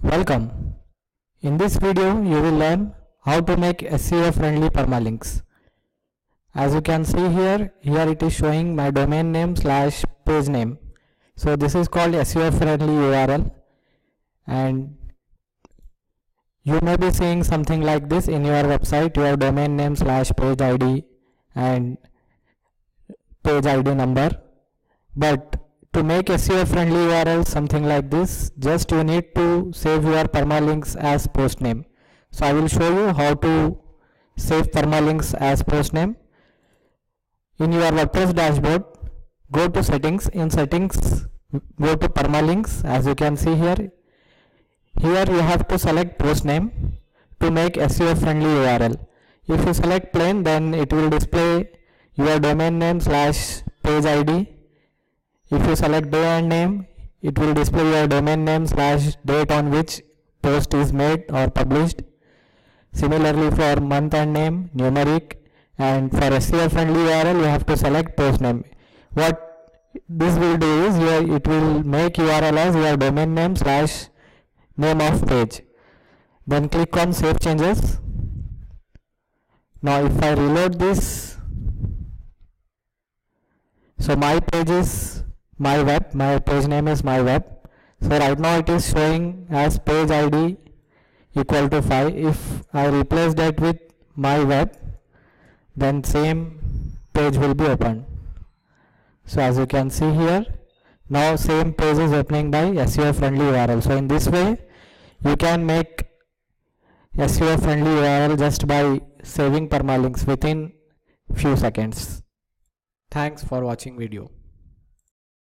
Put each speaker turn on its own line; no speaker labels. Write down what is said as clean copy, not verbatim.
Welcome. In this video, you will learn how to make SEO friendly permalinks. As you can see here it is showing my domain name / page name. So this is called SEO friendly URL, and you may be seeing something like this in your website, your domain name / page ID and page ID number. But to make SEO friendly URL something like this, just you need to save your permalinks as post name. So I will show you how to save permalinks as post name. In your WordPress dashboard, go to settings. In settings, go to permalinks. As you can see here you have to select post name to make SEO friendly URL. If you select plain, then it will display your domain name / page ID. If you select day and name, it will display your domain name / date on which post is made or published. Similarly, for month and name, numeric, and for SEO friendly URL, you have to select post name. What this will do is it will make URL as your domain name / name of page. Then click on Save Changes. Now if I reload this, so my page is my web, my page name is my web. So right now it is showing as page ID equal to 5. If I replace that with my web, then same page will be opened. So as you can see here, now same page is opening by SEO friendly URL. So in this way you can make SEO friendly URL just by saving permalinks within few seconds. Thanks for watching video.